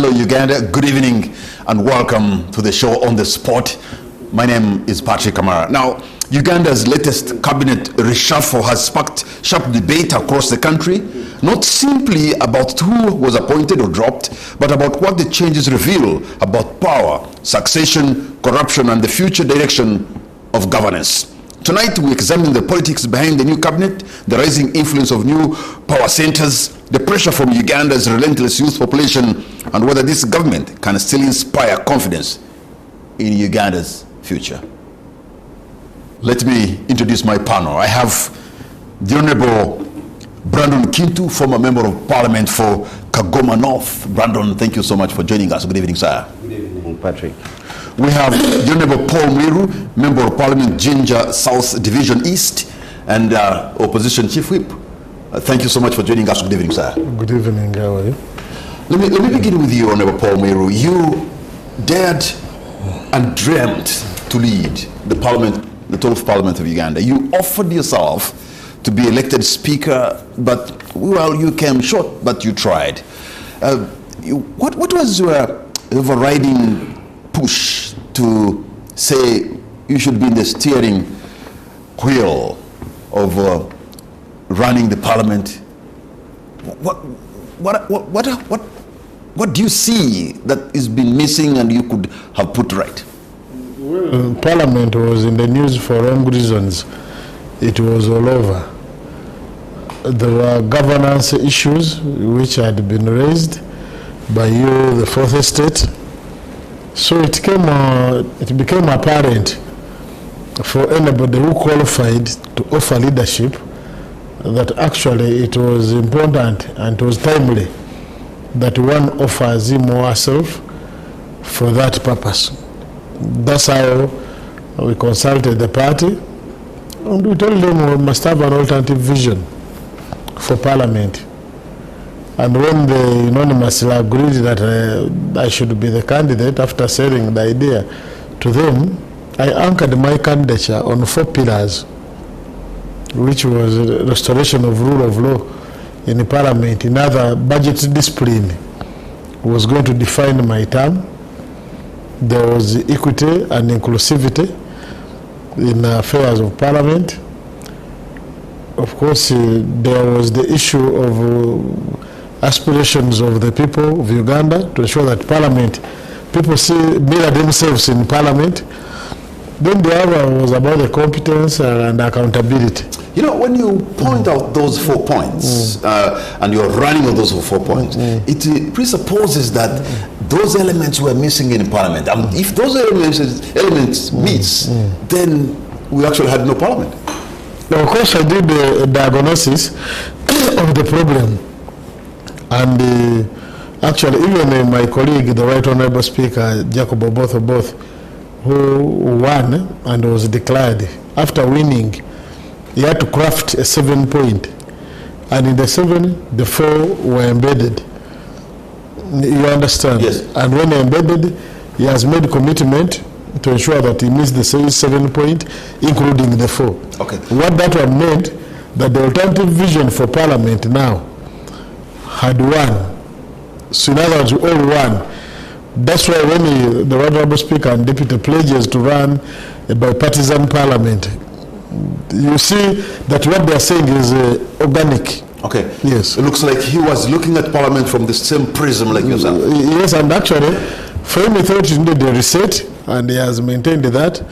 Hello, Uganda. Good evening and welcome to the show On the Spot. My name is Patrick Kamara. Now, Uganda's latest cabinet reshuffle has sparked sharp debate across the country, not simply about who was appointed or dropped, but about what the changes reveal about power, succession, corruption, and the future direction of governance. Tonight, we examine the politics behind the new cabinet, the rising influence of new power centers, the pressure from Uganda's relentless youth population, and whether this government can still inspire confidence in Uganda's future. Let me introduce my panel. I have the Honorable Brandon Kintu, former Member of Parliament for Kagoma North. Brandon, thank you so much for joining us. Good evening, sir. Good evening, Patrick. We have the Honorable Paul Mwiru, Member of Parliament, Jinja South Division East, and Opposition Chief Whip. Thank you so much for joining us. Good evening, sir. Good evening, how are you? Let me begin with you, Honorable Paul Mwiru. You dared and dreamt to lead the Parliament, the 12th Parliament of Uganda. You offered yourself to be elected Speaker, but, well, you came short, but you tried. What was your overriding push to say you should be in the steering wheel of running the Parliament? What do you see that is been missing and you could have put right? Well, Parliament was in the news for wrong reasons. It was all over. There were governance issues which had been raised by you, the Fourth Estate. So it became apparent for anybody who qualified to offer leadership that actually it was important and it was timely that one offers him or herself for that purpose. That's how we consulted the party, and we told them we must have an alternative vision for Parliament. And when they unanimously agreed that I should be the candidate, after selling the idea to them, I anchored my candidature on 4 pillars, which was restoration of rule of law in the Parliament. Another, budget discipline was going to define my term. There was equity and inclusivity in affairs of Parliament. Of course, there was the issue of aspirations of the people of Uganda to ensure that Parliament, people mirror themselves in Parliament. Then the other was about the competence and accountability. You know, when you point out those 4 points, and you're running on those 4 points, it presupposes that those elements were missing in Parliament. And if those elements miss, then we actually had no Parliament. Now, of course, I did a diagnosis of the problem. And actually, even my colleague, the Right Honourable Speaker, Jacob Oboth, who won and was declared, after winning, he had to craft a 7-point. And in the 7, the 4 were embedded. You understand? Yes. And when embedded, he has made commitment to ensure that he meets the 7-point, including the 4. Okay. What that one meant, that the alternative vision for Parliament now had won. So in other words, we all won. That's why when the Honourable Speaker and Deputy pledges to run a bipartisan Parliament, you see that what they are saying is organic. Okay. Yes. It looks like he was looking at Parliament from the same prism like yourself. Yes, and actually, for him, he thought he needed a reset, and he has maintained that.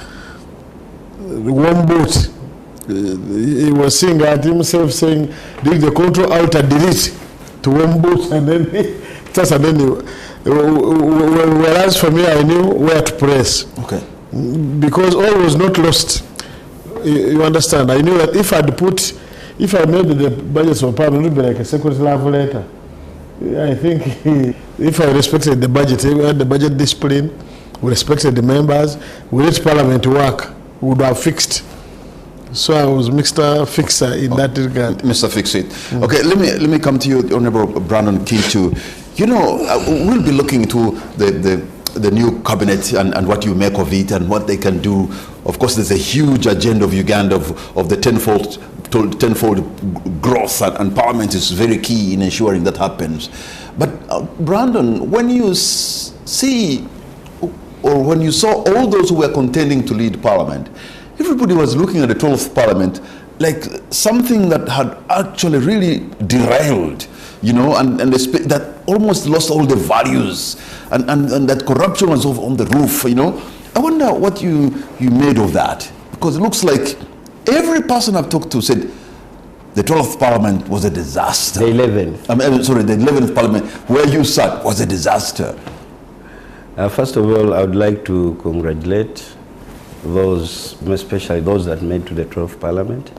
One boot. He was seeing at himself saying, dig the control alt and delete to one boot, and then whereas for me, I knew where to press. Okay. Because all was not lost. You understand? I knew that if I made the budgets of Parliament, it would be like a secret love letter. I think if I respected the budget, we had the budget discipline, we respected the members, we let Parliament work, we would have fixed. So I was Mr. Fixer in that regard. Mr. Fix-It. Okay, let me come to you, Honorable Brandon Kintu. You know, we'll be looking into the new cabinet and what you make of it and what they can do. Of course, there's a huge agenda of Uganda of the tenfold growth, and Parliament is very key in ensuring that happens. But Brandon, when you see, or when you saw all those who were contending to lead parliament, everybody was looking at the 12th parliament like something that had actually really derailed, you know, and that almost lost all the values, and that corruption was on the roof, you know. I wonder what you made of that, because it looks like every person I've talked to said the 12th parliament was a disaster. The 11th. The 11th parliament, where you sat, was a disaster. First of all, I would like to congratulate those, especially those that made to the 12th parliament,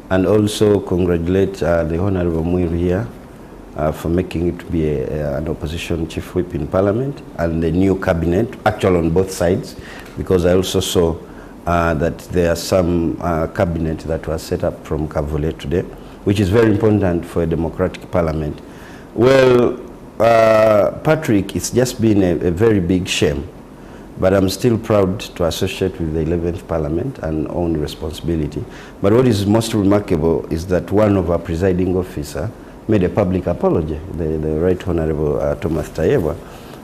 and also congratulate the Honorable Mwiru here for making it to be an opposition chief whip in parliament, and the new cabinet, actually on both sides, because I also saw that there are some cabinet that was set up from Kavule today, which is very important for a democratic parliament. Well, Patrick, it's just been a very big shame, but I'm still proud to associate with the 11th parliament and own responsibility. But what is most remarkable is that one of our presiding officer made a public apology, the Right Honorable Thomas Tayebwa.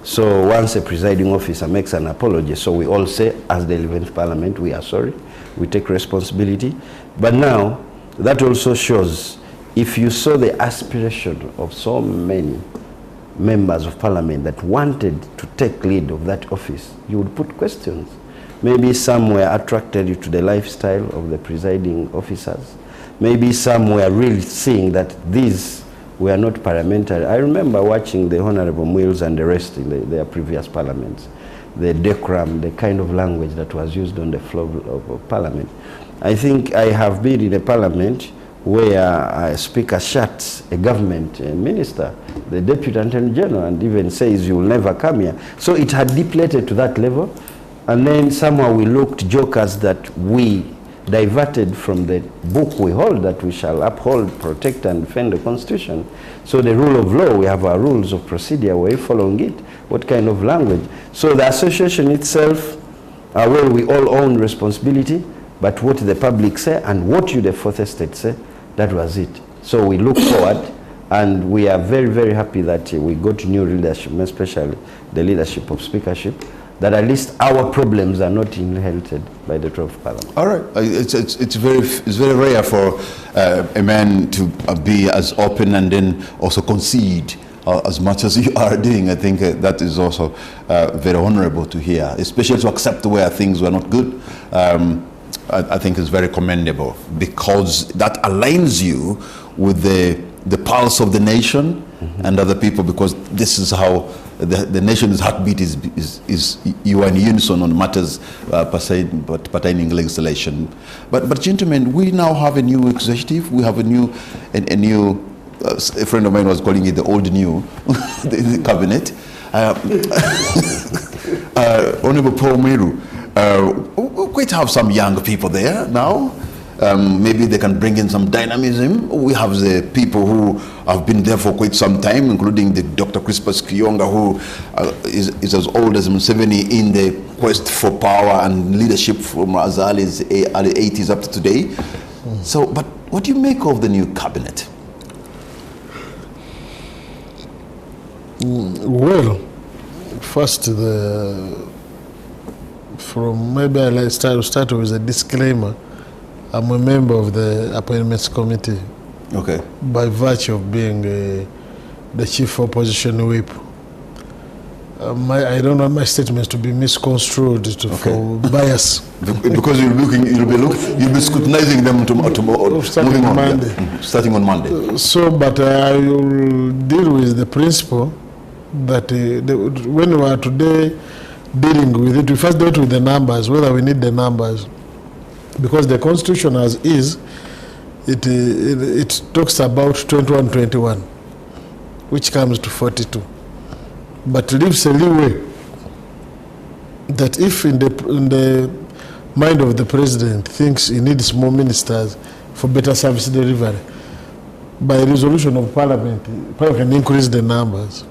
So once a presiding officer makes an apology, so we all say, as the 11th parliament, we are sorry, we take responsibility. But now, that also shows, if you saw the aspiration of so many members of parliament that wanted to take lead of that office, you would put questions. Maybe some were attracted to the lifestyle of the presiding officers. Maybe some were really seeing that these were not parliamentary. I remember watching the Honorable Mills and the rest in their previous parliaments, the decorum, the kind of language that was used on the floor of parliament. I think I have been in a parliament where a speaker shuts a government minister, the Deputy Attorney General, and even says, you will never come here. So it had depleted to that level. And then somehow we looked jokers that we diverted from the book we hold, that we shall uphold, protect, and defend the Constitution. So the rule of law, we have our rules of procedure, we're following it. What kind of language? So the association itself, where we all own responsibility, but what the public say and what you, the fourth estate, say, that was it. So we look forward, and we are very, very happy that we got new leadership, especially the leadership of speakership, that at least our problems are not inherited by the 12th parliament. All right, it's very rare for a man to be as open and then also concede as much as you are doing. I think that is also very honorable to hear, especially to accept where things were not good. I think is very commendable, because that aligns you with the pulse of the nation and other people, because this is how the nation's heartbeat is you are in unison on matters pertaining legislation. But gentlemen, we now have a new executive. We have a new a friend of mine was calling it the old new the cabinet. Honorable Paul Mwiru, we quite have some young people there now. Maybe they can bring in some dynamism. We have the people who have been there for quite some time, including the Dr. Crispus Kionga, who is as old as Museveni in the quest for power and leadership from as early as early 80s up to today. So, but what do you make of the new cabinet? Well, first, maybe I'll start with a disclaimer. I'm a member of the Appointments Committee. Okay. By virtue of being the chief opposition whip. I don't want my statements to be misconstrued for bias. Because you'll be scrutinizing them tomorrow. Starting on Monday. Yeah. Starting on Monday. So, but I will deal with the principle that when we are today dealing with it, we first deal with the numbers, whether we need the numbers. Because the Constitution as is, it talks about 21-21, which comes to 42. But leaves a leeway that if in the mind of the president thinks he needs more ministers for better service delivery, by resolution of Parliament can increase the numbers.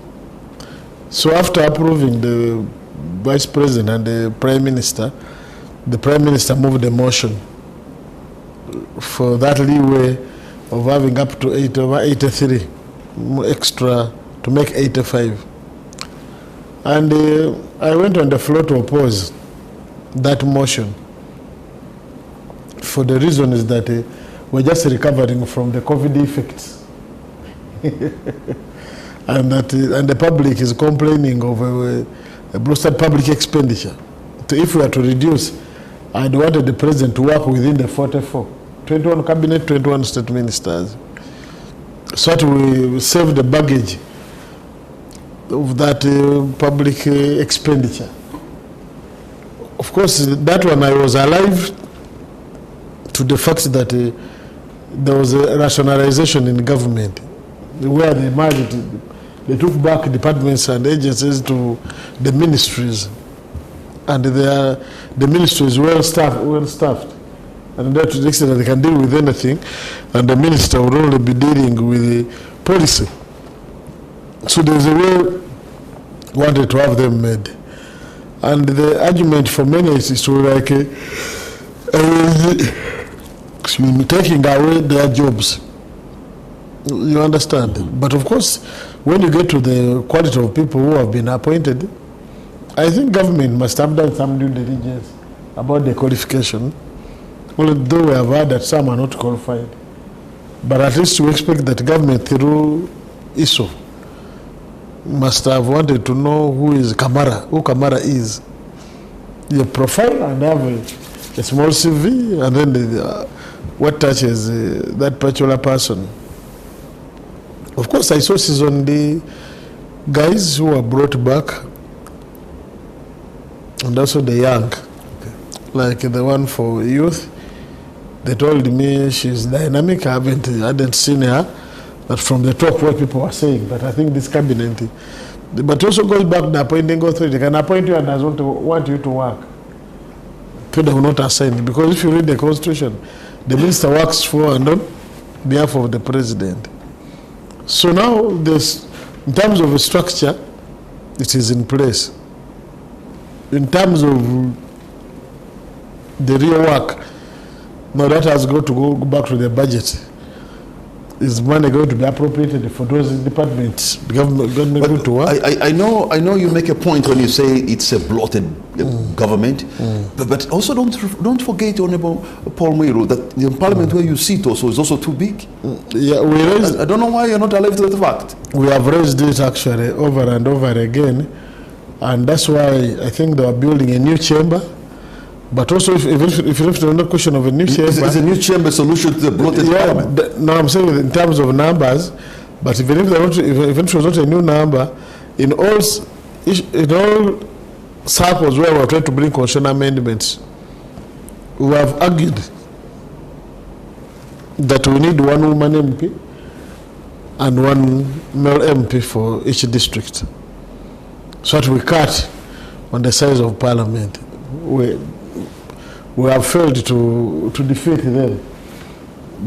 So after approving the Vice President and the Prime Minister moved a motion for that leeway of having up to 83 extra to make 85. And I went on the floor to oppose that motion for the reason is that we're just recovering from the COVID effects. And the public is complaining of a boosted public expenditure. So if we are to reduce, I'd wanted the president to work within the 44, 21 cabinet, 21 state ministers, so that we save the baggage of that public expenditure. Of course, that one I was alive to the fact that there was a rationalization in government, where they merged, they took back departments and agencies to the ministries, and the ministries well staffed, and that to the extent that they can deal with anything, and the minister will only be dealing with the policy. So there's a way wanted to have them made, and the argument for many is to like taking away their jobs. You understand? But of course, when you get to the quality of people who have been appointed, I think government must have done some due diligence about the qualification, although we have heard that some are not qualified. But at least we expect that government through ISO must have wanted to know who Kamara is. Your profile and have a small CV, and then what touches that particular person. Of course, I saw on the guys who were brought back, and also the young, like the one for youth. They told me she's dynamic. I hadn't seen her, but from the talk what people were saying. But I think this cabinet, but also goes back to the appointing authority. They can appoint you and doesn't want you to work. So they will not assign you, because if you read the constitution, the minister works for and on behalf of the president. So now, this, in terms of a structure, it is in place. In terms of the real work, now that has got to go back to the budget. Is money going to be appropriated for those departments? The government going to work? I know you make a point when you say it's a bloated government, but also don't forget, Honorable Paul Muiru, that the parliament where you sit also is also too big. Yeah, we raised, I don't know why you're not alive to that fact. We have raised it actually over and over again, and that's why I think they are building a new chamber. But also, if you have to question of a new chamber, is a new chamber solution to the bloated parliament? No, I'm saying in terms of numbers. But even if it was not a new number, in all circles where we are trying to bring constitutional amendments, we have argued that we need one woman MP and one male MP for each district, so that we cut on the size of parliament. We have failed to defeat them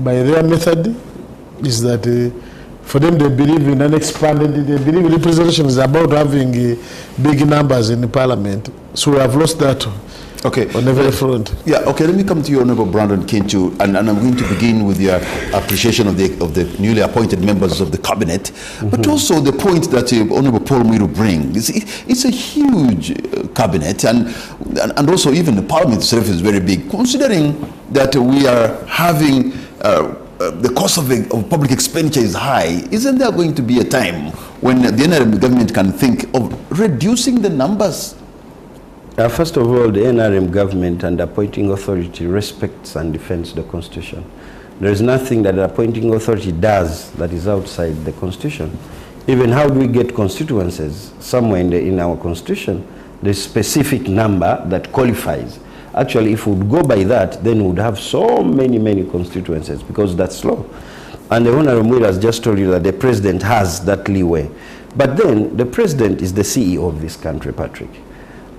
by their method. Is that for them they believe in an expanded, they believe representation is about having big numbers in the parliament. So we have lost that on every front. Yeah, okay, let me come to you, Honorable Brandon Kinchu, and I'm going to begin with your appreciation of the newly appointed members of the cabinet, but also the point that Honorable Paul Muiru brings. It's a huge cabinet, and also even the parliament itself is very big, considering that we are having the cost of public expenditure is high. Isn't there going to be a time when the NRM government can think of reducing the numbers? First of all, the NRM government and appointing authority respects and defends the Constitution. There is nothing that the appointing authority does that is outside the Constitution. Even how do we get constituencies? Somewhere in our Constitution, there's a specific number that qualifies. Actually, if we would go by that, then we would have so many constituencies, because that's law. And the Honorable Muiru has just told you that the president has that leeway. But then, the president is the CEO of this country, Patrick.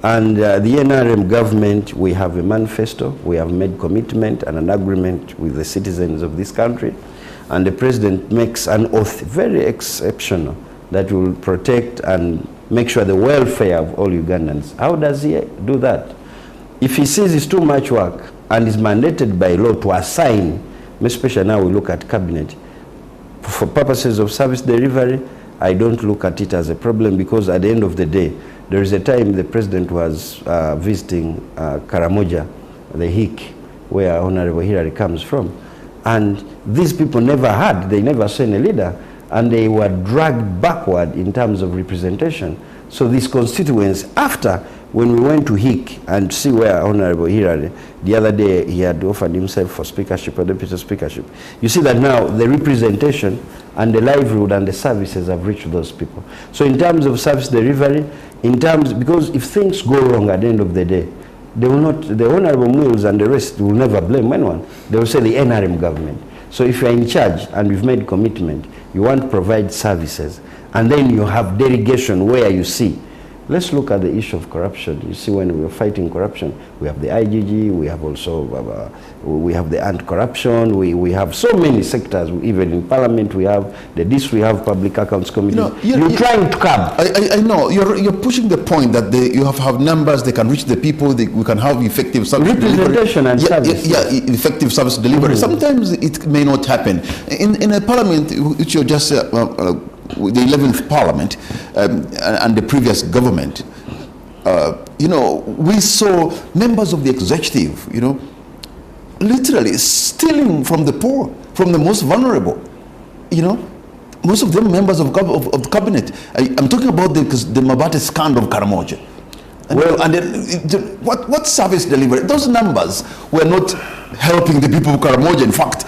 And the NRM government, we have a manifesto, we have made commitment and an agreement with the citizens of this country. And the president makes an oath, very exceptional, that will protect and make sure the welfare of all Ugandans. How does he do that? If he sees it's too much work and is mandated by law to assign, especially now we look at cabinet, for purposes of service delivery, I don't look at it as a problem, because at the end of the day, There is a time the president was visiting Karamoja, the Hik, where Honorable Hillary comes from. And these people never had, they never saw any leader, and they were dragged backward in terms of representation. So these constituents, after, when we went to Hik and see where Honorable Hillary, the other day he had offered himself for speakership or deputy speakership, you see that now the representation and the livelihood and the services have reached those people. So in terms of service delivery, in terms, because if things go wrong at the end of the day, they will not, the Honorable Mills and the rest will never blame anyone. They will say the NRM government. So if you're in charge and you've made commitment, you want to provide services, and then you have delegation where you see. Let's look at the issue of corruption. You see, when we are fighting corruption, we have the IGG, we have also, we have the anti-corruption, we have so many sectors, even in Parliament we have we have Public Accounts Committee. You're trying to curb. I know, you're pushing the point that you have numbers, they can reach the people, we can have effective service representation delivery. And service. Yeah, effective service delivery. Sometimes it may not happen. In a Parliament, which you're just, the 11th Parliament and the previous government, we saw members of the executive, literally stealing from the poor, from the most vulnerable, most of them members of the cabinet. I'm talking about the Mabate scandal of Karamoja. And then, what service delivery? Those numbers were not helping the people of Karamoja. In fact,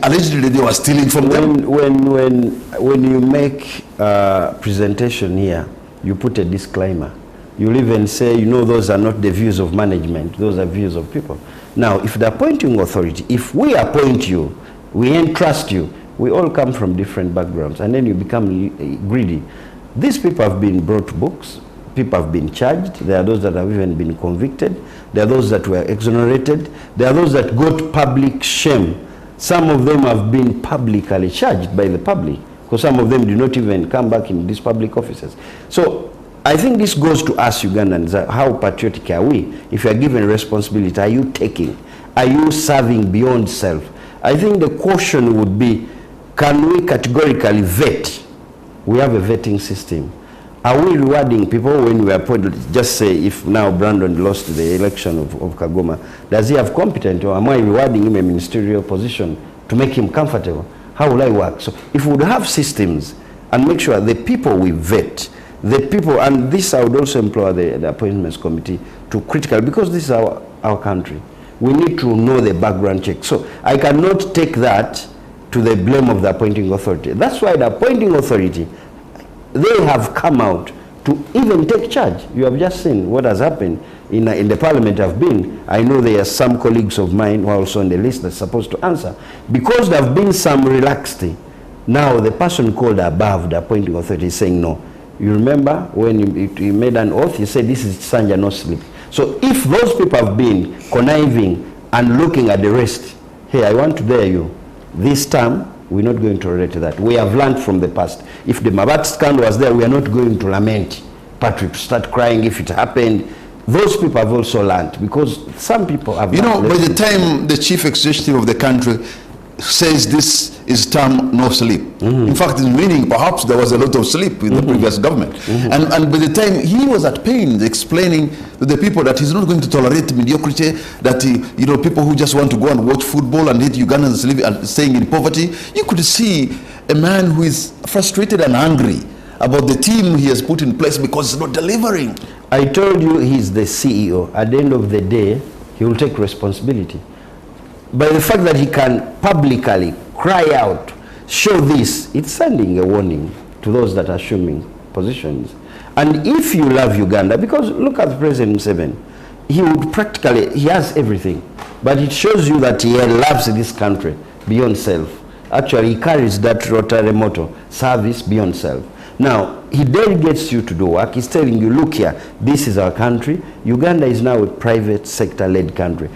allegedly they were stealing from them. When you make a presentation here, you put a disclaimer. You'll even say, those are not the views of management, those are views of people. Now, if the appointing authority, if we appoint you, we entrust you, we all come from different backgrounds, and then you become greedy. These people have been brought to books. People have been charged. There are those that have even been convicted. There are those that were exonerated. There are those that got public shame. Some of them have been publicly charged by the public, because some of them do not even come back in these public offices. So I think this goes to us Ugandans. How patriotic are we? If you are given responsibility, are you taking? Are you serving beyond self? I think the question would be, can we categorically vet? We have a vetting system. Are we rewarding people when we appoint? Just say, if now Brandon lost the election of Kagoma, does he have competent, or am I rewarding him a ministerial position to make him comfortable? How will I work? So if we would have systems and make sure the people we vet, the people, and this I would also employ the appointments committee to critically, because this is our country, we need to know the background check. So I cannot take that to the blame of the appointing authority. That's why the appointing authority, they have come out to even take charge. You have just seen what has happened in the Parliament I've been. I know there are some colleagues of mine who are also on the list that's supposed to answer. Because there have been some relaxity, now the person called above the appointing authority is saying no. You remember when he made an oath, he said this is Sanja, no sleep. So if those people have been conniving and looking at the rest, hey, I want to dare you, this time, we're not going to relate to that. We have learned from the past. If the Mabat scandal was there, we are not going to lament, Patrick, to start crying if it happened. Those people have also learned, because some people have learned. By the time the chief executive of the country says this is term no sleep. In fact, in meaning, perhaps there was a lot of sleep in the previous government. And by the time he was at pains explaining to the people that he's not going to tolerate mediocrity, that people who just want to go and watch football and hit Ugandans living and staying in poverty, you could see a man who is frustrated and angry about the team he has put in place because it's not delivering. I told you he's the CEO. At the end of the day, he will take responsibility. By the fact that he can publicly cry out, show this, it's sending a warning to those that are assuming positions. And if you love Uganda, because look at President Museveni, he would practically, he has everything, but it shows you that he loves this country beyond self. Actually, he carries that rotary motto, service beyond self. Now, he delegates you to do work. He's telling you, look here, this is our country. Uganda is now a private sector-led country.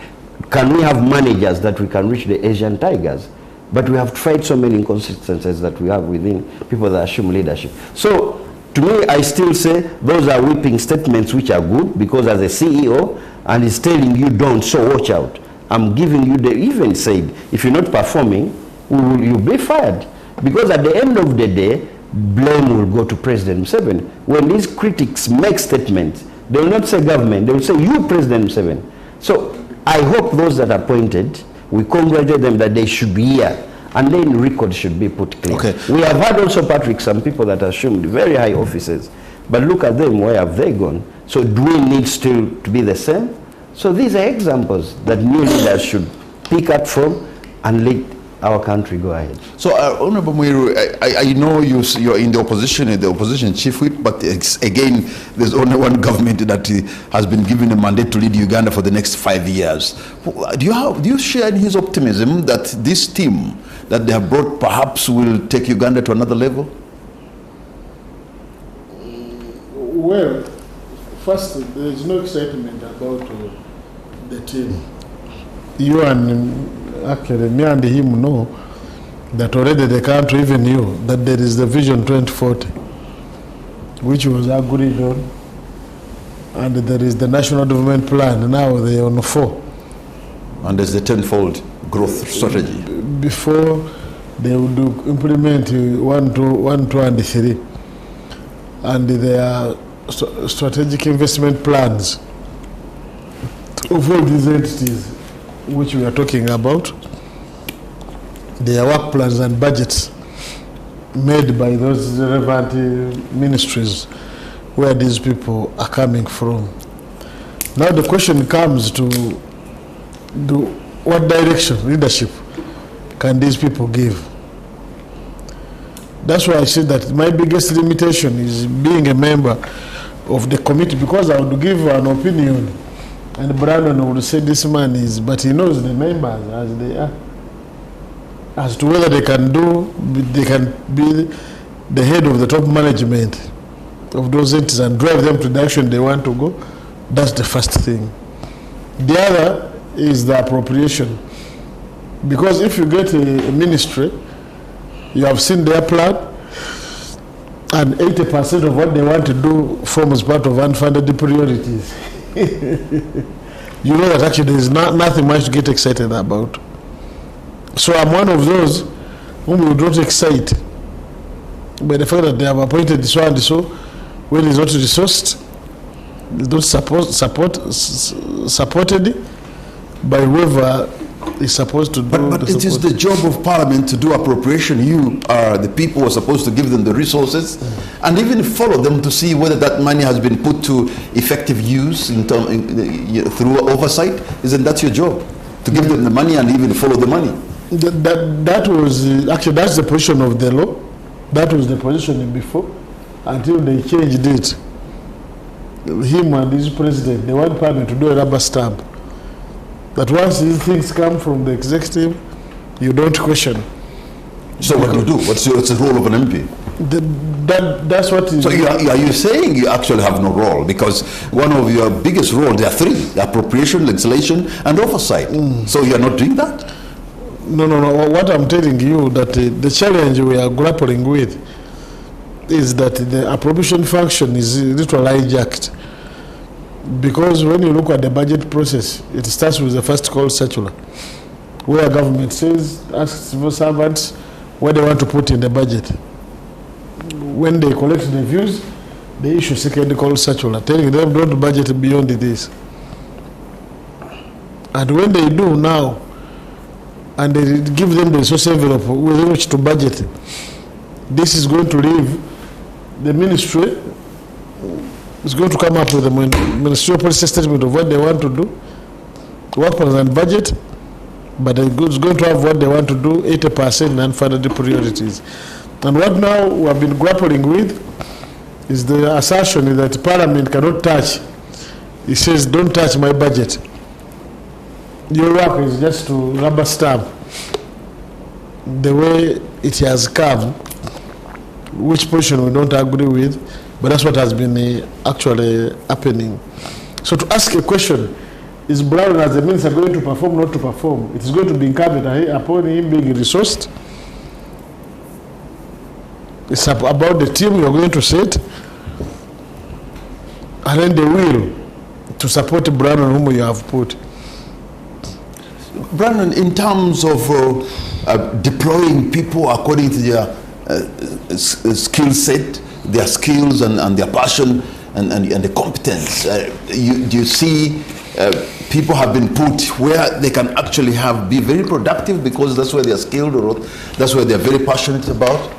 Can we have managers that we can reach the Asian tigers? But we have to fight so many inconsistencies that we have within people that assume leadership. So, to me, I still say those are whipping statements which are good, because as a CEO, and he's telling you don't, so watch out. I'm giving you, they even said, if you're not performing, you'll be fired. Because at the end of the day, blame will go to President Museveni. When these critics make statements, they will not say government, they will say you, President Museveni. So I hope those that are appointed, we congratulate them that they should be here, and then record should be put clear. Okay. We have had also, Patrick, some people that assumed very high offices, but look at them, where have they gone? So do we need still to be the same? So these are examples that new leaders should pick up from and let our country go ahead. So, Honorable Muiru, I know you're in the opposition chief whip, but again, there's only one government that has been given a mandate to lead Uganda for the next 5 years. Do you share in his optimism that this team that they have brought perhaps will take Uganda to another level? Well, first, there is no excitement about the team. You and actually me and him know that already the country even knew that there is the Vision 2040, which was agreed on, and there is the National Development Plan. Now they are on 4. And there's the tenfold growth strategy. Before they would implement 1, 2, and 3. And there are strategic investment plans of all these entities which we are talking about. There are work plans and budgets made by those relevant ministries where these people are coming from. Now the question comes to what direction, leadership, can these people give? That's why I said that my biggest limitation is being a member of the committee, because I would give an opinion and Brandon would say this man is, but he knows the members as they are, as to whether they can be the head of the top management of those entities and drive them to the direction they want to go. That's the first thing. The other is the appropriation, because if you get a ministry, you have seen their plan, and 80% of what they want to do forms part of unfunded priorities. You know that actually there is nothing much to get excited about. So I'm one of those whom we don't excite by the fact that they have appointed so and so when it's not resourced, it's not supported by whoever is supposed to do. But it is the job of Parliament to do appropriation. You are the people who are supposed to give them the resources and even follow them to see whether that money has been put to effective use through oversight. Isn't that your job? To give them the money and even follow the money? That was actually, that's the position of the law. That was the position before, until they changed it. Him and his president, they want Parliament to do a rubber stamp. That once these things come from the executive, you don't question. So what do you do? What's the role of an MP? That's what is... So are you saying you actually have no role? Because one of your biggest roles, there are 3, the appropriation, legislation, and oversight. So you are not doing that? No. What I'm telling you, that the challenge we are grappling with is that the appropriation function is literally hijacked. Because when you look at the budget process, it starts with the first call circular, where government asks civil servants what they want to put in the budget. When they collect the views, they issue second call circular, telling them don't budget beyond this. And when they do now, and they give them the resource envelope with which to budget, this is going to leave the ministry. It's going to come up with a ministerial policy statement of what they want to do, work plans and budget, but it's going to have what they want to do, 80% unfunded priorities. And what now we have been grappling with is the assertion that Parliament cannot touch. It says, don't touch my budget. Your work is just to rubber stamp the way it has come, which portion we don't agree with. But that's what has been actually happening. So to ask a question, is Brown as a minister going to perform, not to perform? It is going to be incumbent upon him being resourced. It's about the team you're going to set, and then the will to support Brown on whom you have put. Brandon, in terms of deploying people according to their skill set, their skills and their passion and the competence? Do you see people have been put where they can actually be very productive because that's where they're skilled or that's where they're very passionate about?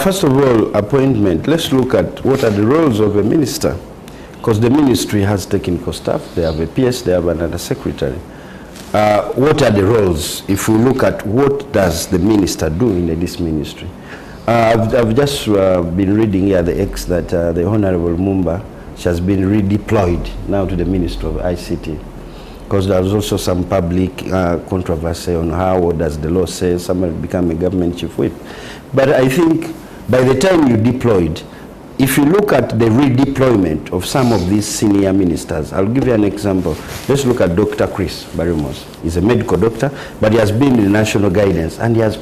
First of all, appointment. Let's look at what are the roles of a minister. Because the ministry has technical staff, they have a PS, they have another secretary. What are the roles? If we look at what does the minister do in this ministry? I've just been reading here the X that the Honorable Mumba, she has been redeployed now to the Ministry of ICT. Because there was also some public controversy on how, what does the law say, somebody become a government chief whip. But I think by the time you deployed, if you look at the redeployment of some of these senior ministers, I'll give you an example. Let's look at Dr. Chris Barimos. He's a medical doctor, but he has been in national guidance, and he has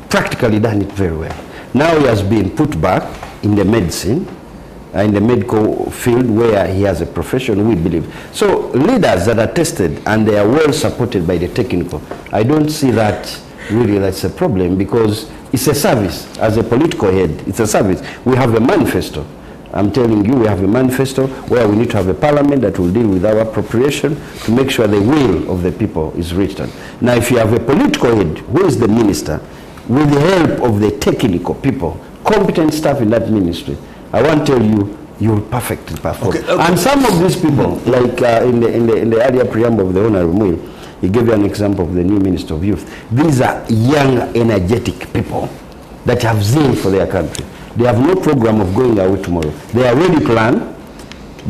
practically done it very well. Now he has been put back in the medicine, in the medical field where he has a profession, we believe. So leaders that are tested and they are well supported by the technical, I don't see that really that's a problem, because it's a service. As a political head, it's a service. We have a manifesto. I'm telling you, we have a manifesto where we need to have a parliament that will deal with our appropriation to make sure the will of the people is reached. Now, if you have a political head, who is the minister, with the help of the technical people, competent staff in that ministry, I want to tell you, you will perfectly perform. Okay. And some of these people, like in the earlier preamble of the Honorable Muir, he gave you an example of the new Minister of Youth. These are young, energetic people that have zeal for their country. They have no program of going away tomorrow. They are already planned.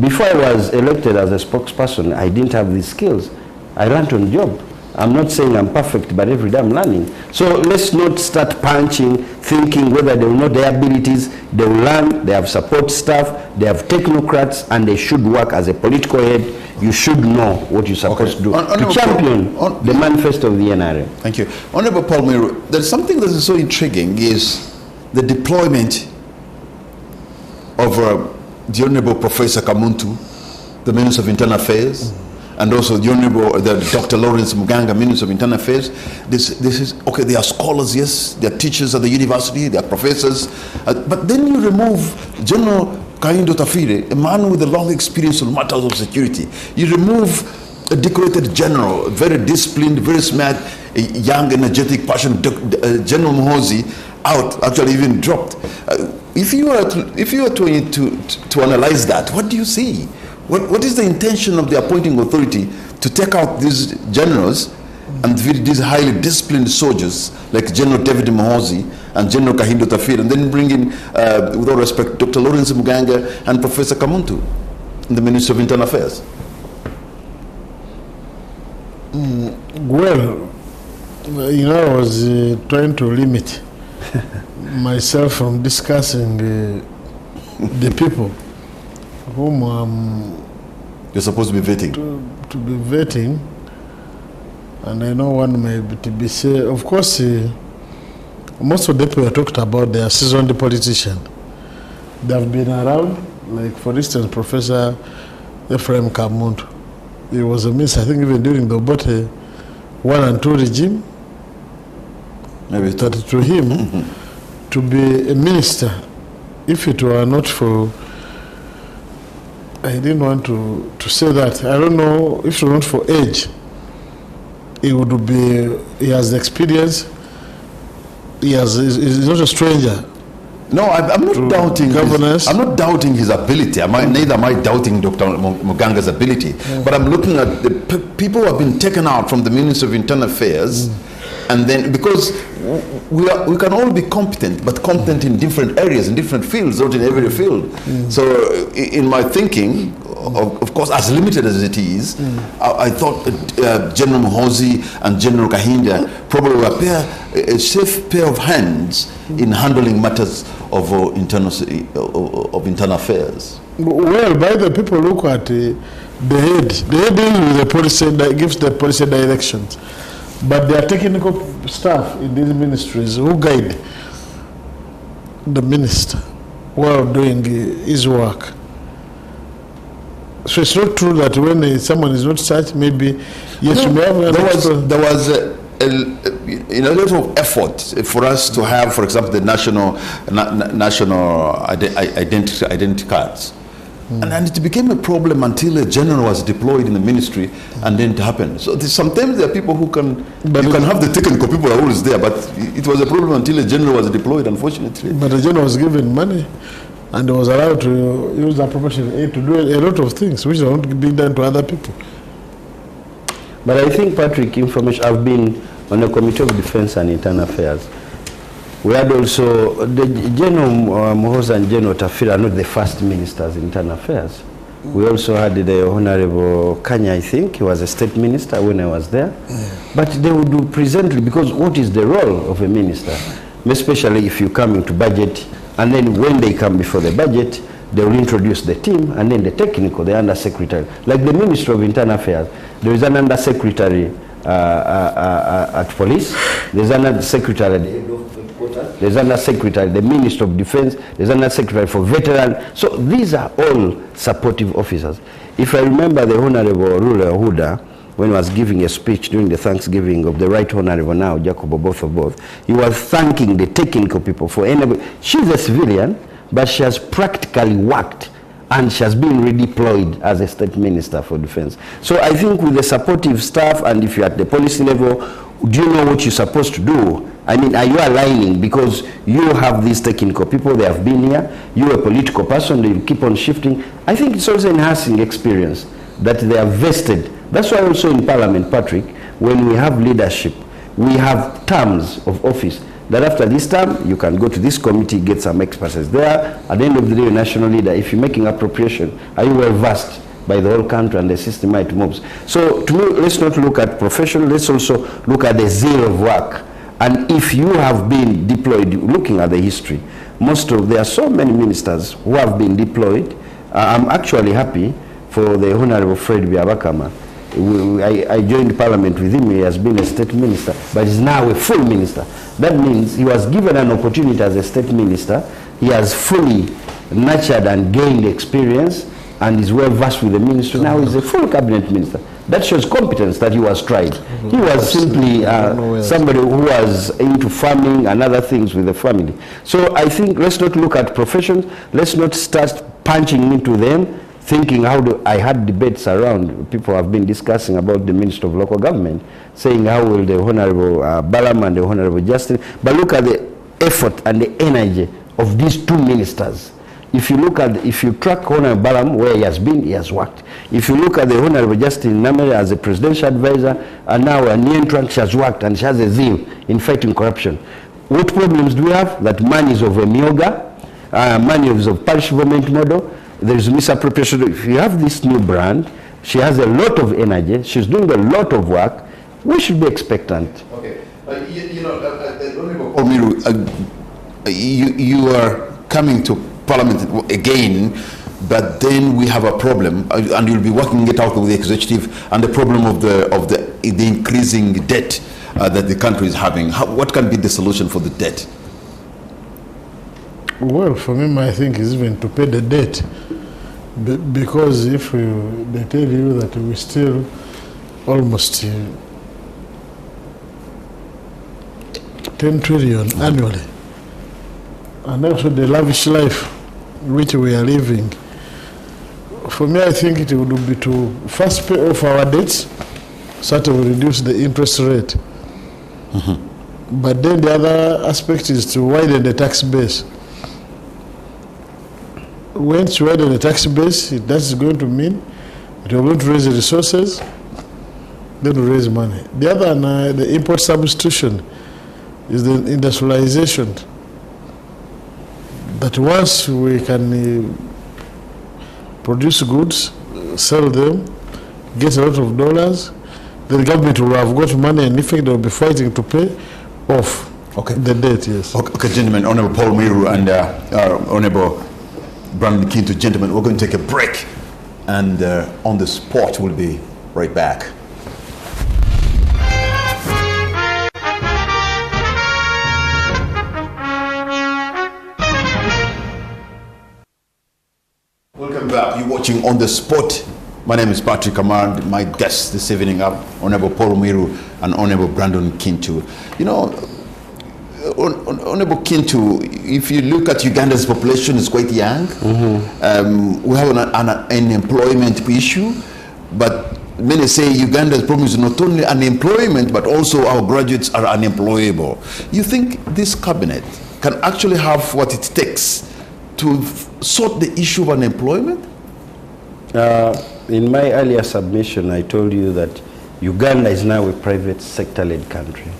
Before I was elected as a spokesperson, I didn't have these skills. I learned on the job. I'm not saying I'm perfect, but every day I'm learning. So let's not start punching, thinking whether they will know their abilities. They will learn, they have support staff, they have technocrats, and they should work as a political head. You should know what you're supposed to do to champion the manifesto of the NRM. Thank you. Honorable Paul Meru, there's something that is so intriguing is the deployment of the Honorable Professor Kamuntu, the Minister of Internal Affairs, and also the Honorable Dr. Lawrence Muganga, Minister of Internal Affairs. This is, okay, they are scholars, yes, they are teachers at the university, they are professors, but then you remove General Kahindo Tafire, a man with a long experience on matters of security. You remove a decorated general, very disciplined, very smart, a young, energetic, passionate General Muhoozi, out, actually even dropped. If you were to analyze that, what do you see? What is the intention of the appointing authority to take out these generals and these highly disciplined soldiers like General David Muhoozi and General Kahindo Tafire, and then bring in, with all respect, Dr. Lawrence Muganga and Professor Kamuntu in the Ministry of Internal Affairs? Well, you know, I was trying to limit myself from discussing the people whom you're supposed to be vetting. To be vetting, and I know one may be say, of course, most of the people I talked about, they are seasoned politicians. They have been around, like for instance, Professor Ephraim Kamuntu. He was a minister, I think, even during the Obote 1 and 2 regime. Maybe that to him, to be a minister, if it were not for, I didn't want to say that. I don't know if it were not for age. He would be. He has the experience. He's not a stranger. No, I'm not doubting governance. I'm not doubting his ability. Neither am I doubting Dr. Muganga's ability. Yeah. But I'm looking at the people who have been taken out from the Ministry of Internal Affairs, and then because we can all be competent, but competent in different areas, in different fields, not in every field. So, in my thinking, of course, as limited as it is, I thought General Muhoozi and General Kahinda probably were a safe pair of hands in handling matters of internal affairs. Well, by the people look at the head deals with the policy that gives the policy directions, but there are technical staff in these ministries who guide the minister while doing his work. So it's not true that when someone is not such, maybe yes, you may have there was a a lot of effort for us to have, for example, the national identity cards. And it became a problem until a general was deployed in the ministry, and then it happened. So sometimes there are people who can, you can have the technical people are always there, but it was a problem until a general was deployed, unfortunately. But the general was given money and was allowed to use appropriation aid to do a lot of things which are not being done to other people. But I think, Patrick, I've been on a Committee of Defense and Internal Affairs. We had also, the General Muhoozi and General Tafira are not the first ministers in Internal Affairs. We also had the Honorable Kanya, I think, he was a state minister when I was there. But they would do presently, because what is the role of a minister? Especially if you come into budget, and then when they come before the budget, they will introduce the team, and then the technical, the undersecretary. Like the Minister of Internal Affairs, there is an undersecretary at police, there's an undersecretary at the head of headquarters, there's an undersecretary, the Minister of Defense, there's an undersecretary for veterans. So these are all supportive officers. If I remember the Honorable Ruler Huda, when he was giving a speech during the Thanksgiving of the Right Honorable now, Jacob Oboth, he was thanking the technical people for enabling. She's a civilian, but she has practically worked and she has been redeployed as a state minister for defense. So I think with the supportive staff, and if you're at the policy level, do you know what you're supposed to do? I mean, are you aligning? Because you have these technical people, they have been here, you're a political person, they keep on shifting. I think it's also enhancing experience that they are vested. That's why also in Parliament, Patrick, when we have leadership, we have terms of office. That after this term, you can go to this committee, get some expertise there. At the end of the day, you're a national leader. If you're making appropriation, are you well versed by the whole country and the system it moves? So to me, let's not look at profession, let's also look at the zeal of work. And if you have been deployed, looking at the history, there are so many ministers who have been deployed. I'm actually happy for the Honorable Fred Byabakama. I joined Parliament with him. He has been a state minister, but is now a full minister. That means he was given an opportunity as a state minister. He has fully nurtured and gained experience and is well versed with the ministry. Now he's a full cabinet minister. That shows competence that he was tried. He was simply somebody who was into farming and other things with the family. So I think let's not look at professions. Let's not start punching into them, thinking I had debates around, people have been discussing about the Minister of Local Government, saying how will the Honorable Balam and the Honorable Justin, but look at the effort and the energy of these two ministers. If you track Honorable Balam where he has been, he has worked. If you look at the Honorable Justin Namere as a presidential advisor, and now a new entrant, she has worked and she has a zeal in fighting corruption. What problems do we have? That man is of a mioga, man is of parish government model. There is misappropriation. If you have this new brand, she has a lot of energy, she's doing a lot of work, we should be expectant. Okay. You are coming to Parliament again, but then we have a problem, and you'll be working it out with the executive, and the problem of the increasing debt that the country is having. What can be the solution for the debt? Well, for me, I think is even to pay the debt, because if they tell you that we still almost 10 trillion annually, and also the lavish life which we are living, for me, I think it would be to first pay off our debts, so that we reduce the interest rate. But then the other aspect is to widen the tax base. Once you widen the tax base, that's going to mean that you're going to raise the resources, then we raise money. The other, the import substitution, is the industrialization. That once we can produce goods, sell them, get a lot of dollars, the government will have got money, and in fact they'll be fighting to pay off the debt, yes. Okay, gentlemen, Honorable Paul Miru and Honorable Brandon Kinto, gentlemen, we're going to take a break, and on the spot we'll be right back. Welcome back. You're watching On the Spot My name is Patrick Amar. My guests this evening are Honorable Paul Mwiru and Honorable Brandon Kintu. You know, Honorable Kintu, if you look at Uganda's population, is quite young. We have an unemployment issue, but many say Uganda's problem is not only unemployment, but also our graduates are unemployable. You think this cabinet can actually have what it takes to sort the issue of unemployment? In my earlier submission, I told you that Uganda is now a private sector-led country.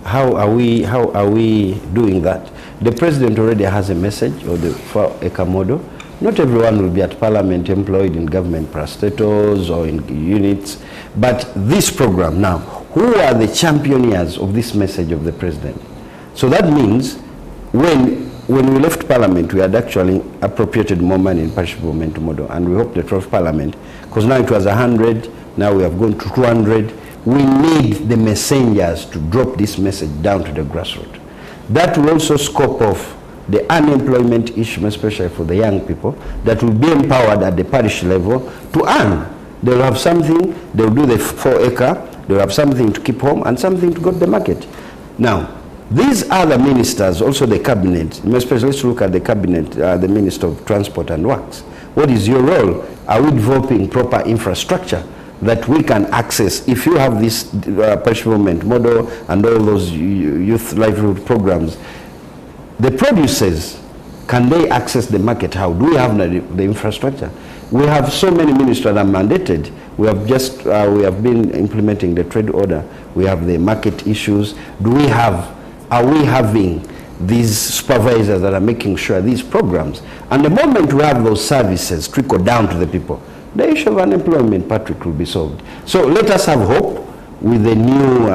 How are we doing that? The president already has a message of the 4-acre model. Not everyone will be at parliament employed in government parastatals or in units, but this program now, who are the championers of this message of the president? So that means when we left parliament, we had actually appropriated more money in parish development model, and we hope the 12th parliament, because now it was 100, now we have gone to 200. We need the messengers to drop this message down to the grassroots. That will also scope off the unemployment issue, especially for the young people, that will be empowered at the parish level to earn. They'll have something, they'll do the 4-acre, they'll have something to keep home and something to go to the market. Now, these other ministers, also the cabinet, especially let's look at the cabinet, the Minister of Transport and Works. What is your role? Are we developing proper infrastructure that we can access? If you have this parish development model and all those youth livelihood programs, the producers, can they access the market? How? Do we have the infrastructure? We have so many ministers that are mandated. We have just, we have been implementing the trade order. We have the market issues. Are we having these supervisors that are making sure these programs? And the moment we have those services trickle down to the people, the issue of unemployment, Patrick, will be solved. So let us have hope with the new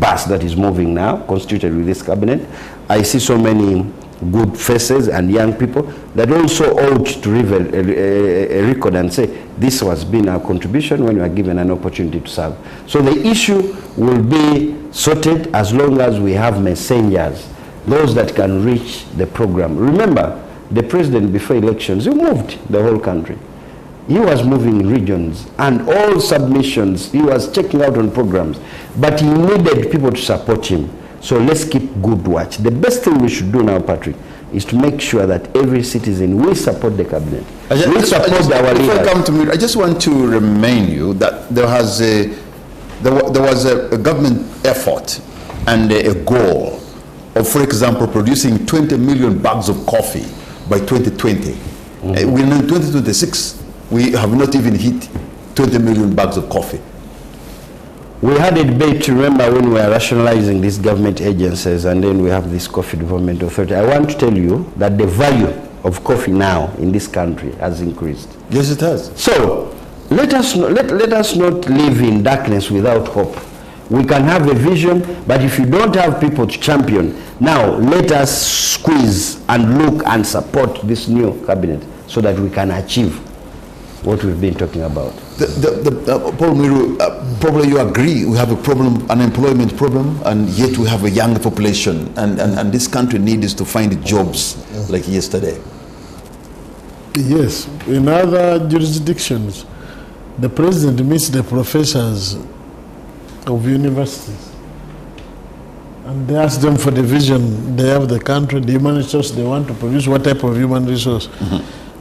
bus that is moving now, constituted with this cabinet. I see so many good faces and young people that also ought to leave a record and say, this has been our contribution when we are given an opportunity to serve. So the issue will be sorted as long as we have messengers, those that can reach the program. Remember, the president before elections, he moved the whole country. He was moving regions and all submissions, he was checking out on programs, but he needed people to support him. So let's keep good watch. The best thing we should do now, Patrick, is to make sure that every citizen, we support the cabinet. Our leaders. Before I come to me, I just want to remind you that there was a government effort and a goal of, for example, producing 20 million bags of coffee by 2020. We're in 2026. We have not even hit 20 million bags of coffee. We had a debate, remember, when we were rationalizing these government agencies, and then we have this Coffee Development Authority. I want to tell you that the value of coffee now in this country has increased. Yes, it has. So let us not live in darkness without hope. We can have a vision, but if you don't have people to champion, now let us squeeze and look and support this new cabinet so that we can achieve what we've been talking about. Paul Mwiru, probably you agree we have a problem, unemployment problem, and yet we have a young population, and this country needs to find jobs like yesterday. Yes, in other jurisdictions, the president meets the professors of universities and they ask them for the vision they have the country, the human resource they want to produce, what type of human resource,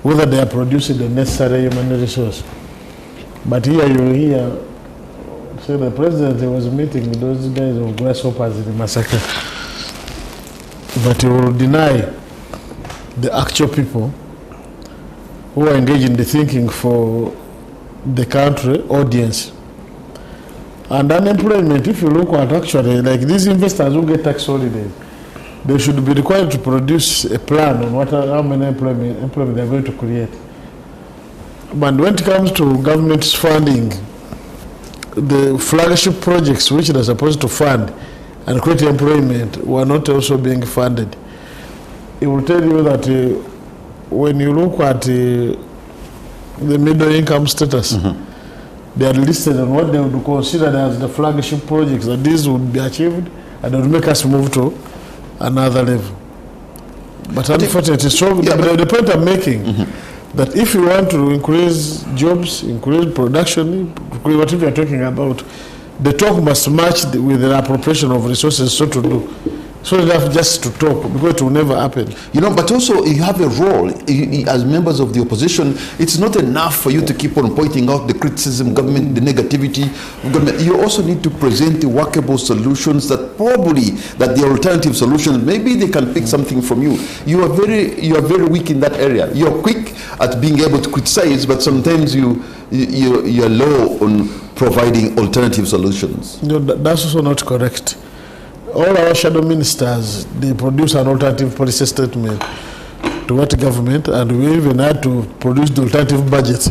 whether they are producing the necessary human resource. But here you hear, so the president was meeting those guys of grasshoppers in the massacre, but he will deny the actual people who are engaged in the thinking for the country audience. And unemployment, if you look at actually, like these investors who get tax holidays, they should be required to produce a plan on how many employment they're going to create. But when it comes to government's funding, the flagship projects which they're supposed to fund and create employment were not also being funded. It will tell you that when you look at the middle income status, they are listed on what they would consider as the flagship projects, that these would be achieved and it would make us move to another level. But unfortunately, so the point I'm making, that if you want to increase jobs, increase production, whatever you're talking about, the talk must match with the appropriation of resources so to do. So enough just to talk, because it will never happen. You know, but also you have a role as members of the opposition. It's not enough for you to keep on pointing out the criticism, government, the negativity of government. You also need to present the workable solutions that the alternative solutions, maybe they can pick something from you. You are very weak in that area. You're quick at being able to criticize, but sometimes you're low on providing alternative solutions. No, that's also not correct. All our shadow ministers, they produce an alternative policy statement to what government, and we even had to produce the alternative budget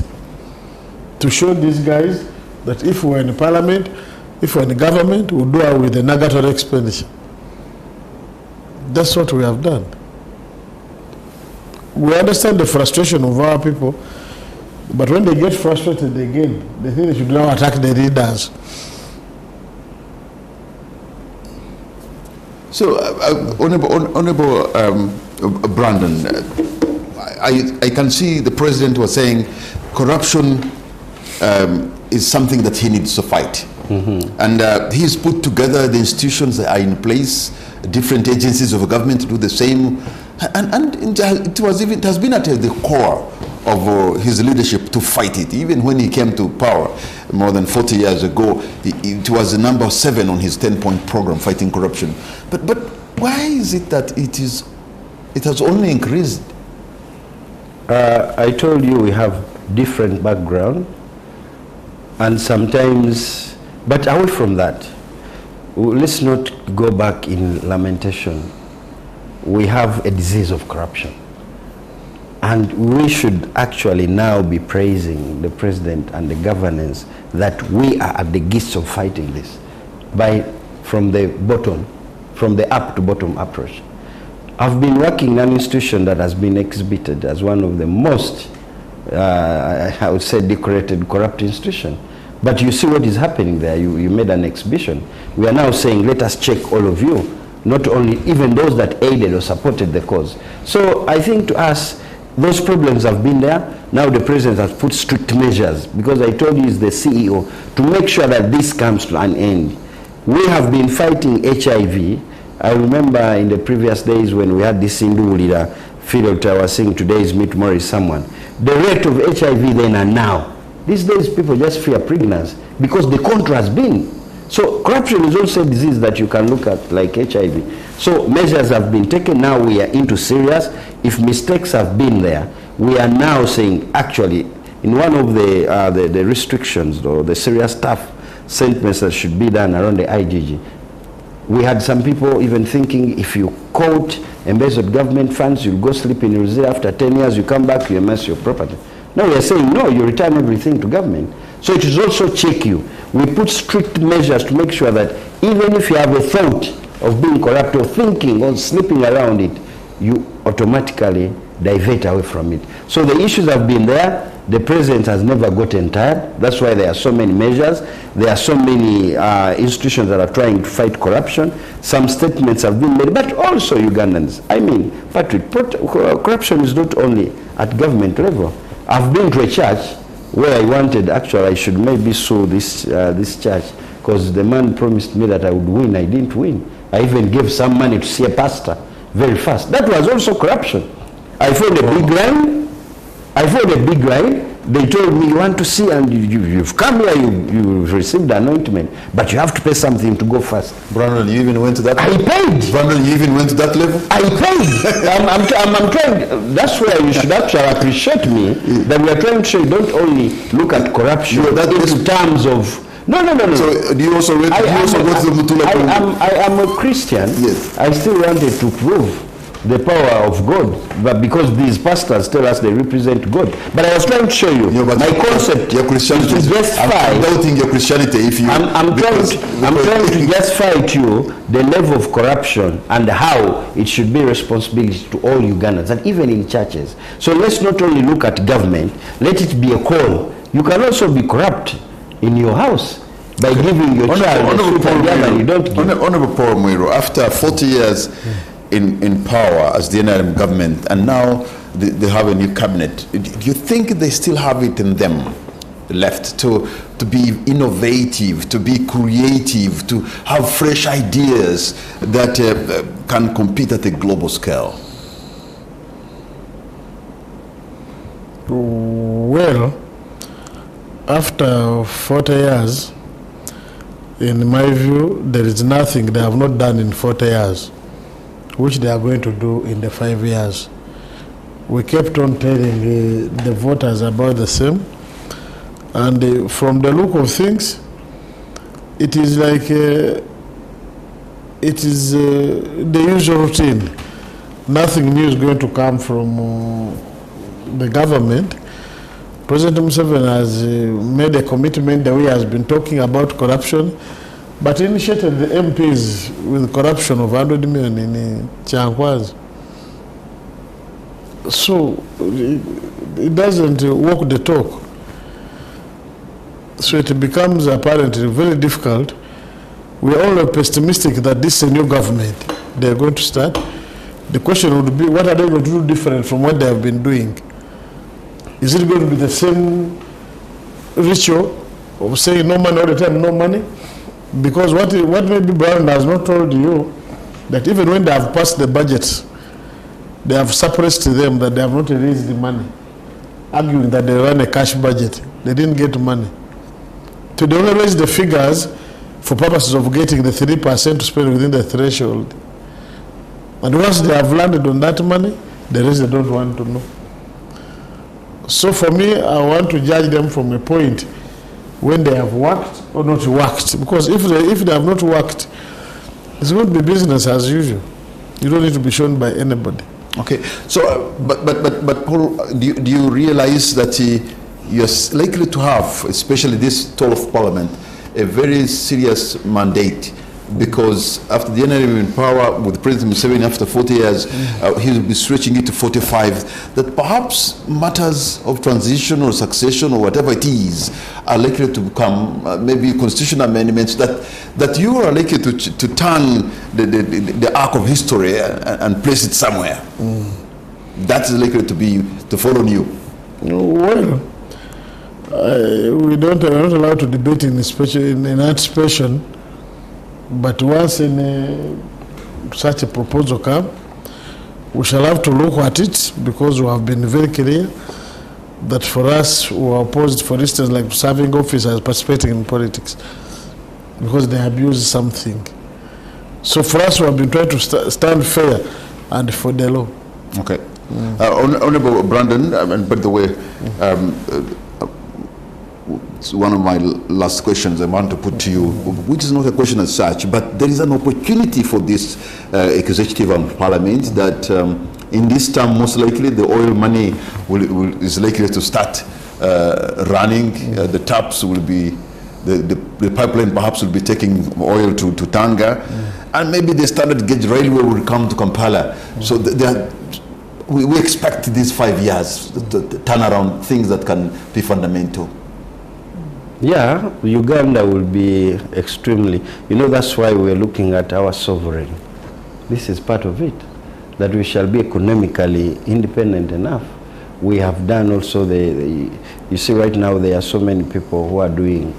to show these guys that if we're in parliament, if we're in the government, we'll do away with the negatory expenditure. That's what we have done. We understand the frustration of our people, but when they get frustrated again, they think they should now attack the leaders. So, Honorable Brandon, I can see the president was saying corruption is something that he needs to fight. Mm-hmm. And he's put together the institutions that are in place, different agencies of government to do the same. And it has been at the core of his leadership to fight it. Even when he came to power more than 40 years ago, it was the number 7 on his 10-point program, fighting corruption. But why is it that it has only increased? I told you we have different background, and sometimes, but away from that, let's not go back in lamentation. We have a disease of corruption. And we should actually now be praising the president and the governance that we are at the gist of fighting this from the bottom, from the up to bottom approach. I've been working in an institution that has been exhibited as one of the most, I would say, decorated corrupt institution. But you see what is happening there. You made an exhibition. We are now saying, let us check all of you, not only even those that aided or supported the cause. So I think to us, those problems have been there. Now the president has put strict measures, because I told you he's the CEO, to make sure that this comes to an end. We have been fighting HIV. I remember in the previous days when we had this Hindu leader, Fidel was saying today is me, tomorrow is someone. The rate of HIV then and now. These days people just fear pregnancy because the control has been. So corruption is also a disease that you can look at like HIV. So measures have been taken. Now we are into serious. If mistakes have been there, we are now saying actually in one of the restrictions or the serious stuff sentences that should be done around the IGG, we had some people even thinking if you caught embezzled government funds, you'll go sleep in Rosetta. After 10 years, you come back, you amass your property. Now we are saying no, you return everything to government. So it is also check you. We put strict measures to make sure that even if you have a thought of being corrupt or thinking or sleeping around it, you automatically divert away from it. So the issues have been there. The president has never gotten tired. That's why there are so many measures. There are so many institutions that are trying to fight corruption. Some statements have been made, but also Ugandans. I mean, Patrick, corruption is not only at government level. I've been to a church where I wanted, actually, I should maybe sue this church, because the man promised me that I would win. I didn't win. I even gave some money to see a pastor very fast. That was also corruption. I found a big line. They told me, you want to see, and you've come here, you've received the anointment, but you have to pay something to go fast. Brandon, you even went to that level? I paid. Brandon, you even went to that level? I paid. I'm trying. That's where you should actually appreciate me, that we are trying to show you don't only look at corruption in terms of... No. So do you also go to the Mutula? I am a Christian. Yes. I still wanted to prove the power of God, but because these pastors tell us they represent God. But I was trying to show you my concept. Your Christianity. I'm doubting your Christianity. If you, I'm trying to justify to you the level of corruption and how it should be responsibility to all Ugandans and even in churches. So let's not only look at government. Let it be a call. You can also be corrupt in your house by giving your child a super and you don't give. Honorable Paul Mwiro, after 40 years in power as the NRM government, and now they have a new cabinet. Do you think they still have it in them left to be innovative, to be creative, to have fresh ideas that can compete at a global scale? Well, after 40 years, in my view, there is nothing they have not done in 40 years, which they are going to do in the 5 years. We kept on telling the voters about the same, and from the look of things, it is like it is the usual routine. Nothing new is going to come from the government. President Museveni has made a commitment the way he has been talking about corruption, but initiated the MPs with corruption of 100 million in Chankwazi. So it doesn't walk the talk. So it becomes apparently very difficult. We're all pessimistic that this is a new government they're going to start. The question would be, what are they going to do different from what they have been doing? Is it going to be the same ritual of saying no money all the time, no money? Because what maybe Brown has not told you, that even when they have passed the budgets, they have suppressed them that they have not raised the money, arguing that they ran a cash budget. They didn't get money. So they only raised the figures for purposes of getting the 3% to spend within the threshold. And once they have landed on that money, the rest they don't want to know. So for me, I want to judge them from a point when they have worked or not worked. Because if they have not worked, it's going to be business as usual. You don't need to be shown by anybody. Okay. So, but Paul, do you realize that you're likely to have, especially this 12th Parliament, a very serious mandate? Because after the NRM in power with President Museveni after 40 years, he will be stretching it to 45, that perhaps matters of transition or succession or whatever it is are likely to become maybe constitutional amendments that you are likely to turn the arc of history and place it somewhere. That's likely to follow you. Well, we're not allowed to debate in anticipation. But once such a proposal comes, we shall have to look at it, because we have been very clear that for us who are opposed, for instance, like serving officers participating in politics, because they abuse something. So for us, we have been trying to stand fair and for the law. Okay. Honorable Brandon, and by the way, it's one of my last questions I want to put to you, which is not a question as such, but there is an opportunity for this executive and parliament that in this term, most likely, the oil money is likely to start running. The taps will be, the pipeline perhaps will be taking oil to Tanga, and maybe the standard gauge railway will come to Kampala. So we expect these 5 years to turn around things that can be fundamental. Yeah, Uganda will be extremely, that's why we're looking at our sovereign. This is part of it, that we shall be economically independent enough. We have done also you see right now there are so many people who are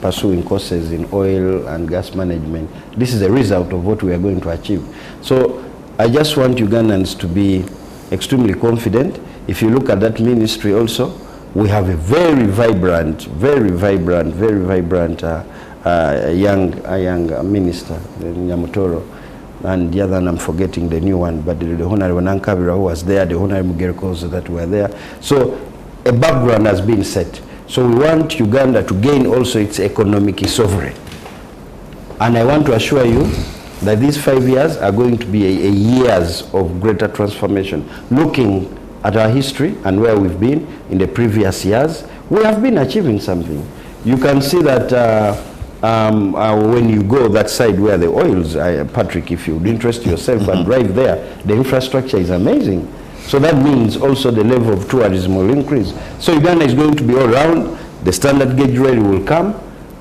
pursuing courses in oil and gas management. This is a result of what we are going to achieve. So I just want Ugandans to be extremely confident. If you look at that ministry also, we have a very vibrant young minister, Nyamutoro, and the other, and I'm forgetting the new one, but the Honorable Nankabira who was there, the Honorable Gerkos that were there. So a background has been set. So we want Uganda to gain also its economic sovereign. And I want to assure you that these 5 years are going to be a years of greater transformation. Looking at our history and where we've been in the previous years, we have been achieving something. You can see that when you go that side where the oils, Patrick, if you would interest yourself and drive there, the infrastructure is amazing. So that means also the level of tourism will increase. So Uganda is going to be all around. The standard gauge rail will come.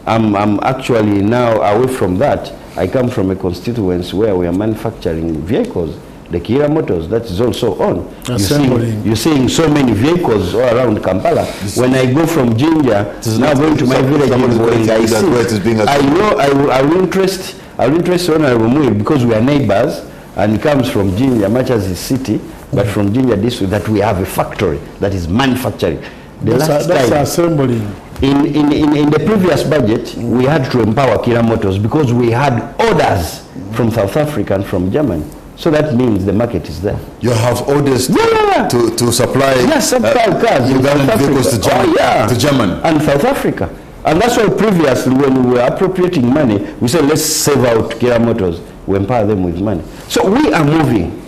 I'm actually now away from that. I come from a constituency where we are manufacturing vehicles. the Kira Motors that is also on. Assembling. You're seeing so many vehicles all around Kampala. When I go from Jinja, now going to my village in Boenga, I know I will interest Honorable Muir because we are neighbors, and he comes from Jinja, much as his city, but from Jinja district, that we have a factory that is manufacturing. That's assembling. In the previous budget, we had to empower Kira Motors because we had orders from South Africa and from Germany. So that means the market is there. You have orders to supply, cars Ugandan vehicles to Germany. And South Africa. And that's why previously when we were appropriating money, we said let's save out Kira Motors, we empower them with money. So we are moving.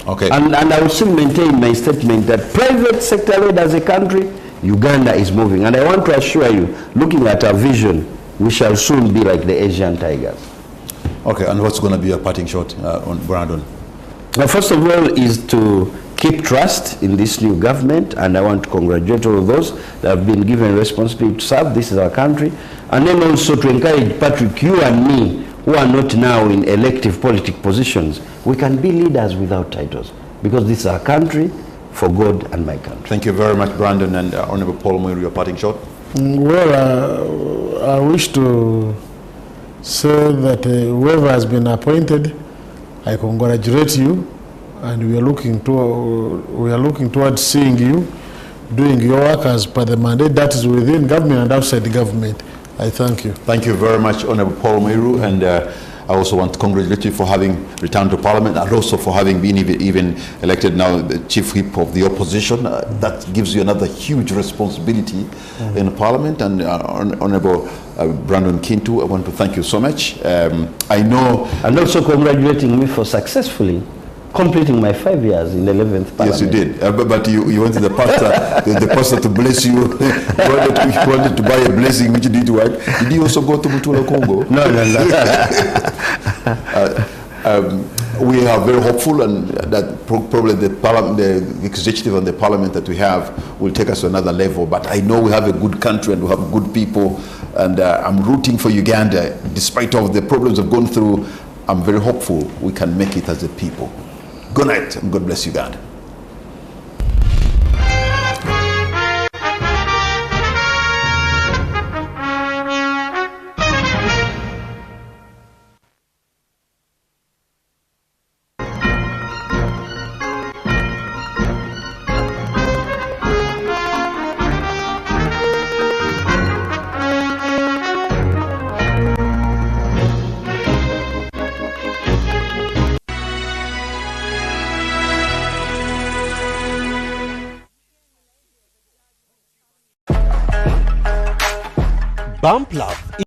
Okay. And I will still maintain my statement that private sector led as a country, Uganda is moving. And I want to assure you, looking at our vision, we shall soon be like the Asian tigers. Okay, and what's going to be your parting shot on Brandon? Well, first of all is to keep trust in this new government, and I want to congratulate all of those that have been given responsibility to serve. This is our country. And then also to encourage Patrick, you and me, who are not now in elective political positions, we can be leaders without titles, because this is our country, for God and my country. Thank you very much, Brandon, and Honorable Paul Muir, your parting shot. Well, I wish to say that whoever has been appointed, I congratulate you, and we are looking towards seeing you doing your work as per the mandate that is within government and outside the government. I thank you. Thank you very much, Honorable Paul Muir, and I also want to congratulate you for having returned to Parliament, and also for having been even elected now the Chief Whip of the Opposition. That gives you another huge responsibility in Parliament. And Honorable Brandon Kintu, I want to thank you so much. I know... And also congratulating me for successfully completing my 5 years in the 11th Parliament. Yes, you did. But you went to the pastor, the pastor to bless you. You wanted to buy a blessing, which you did what? Did you also go to Mutula, Congo? No. We are very hopeful, and that probably the executive and the parliament that we have will take us to another level. But I know we have a good country and we have good people, and I'm rooting for Uganda. Despite all the problems we've gone through, I'm very hopeful we can make it as a people. Good night, and God bless Uganda. Bump Love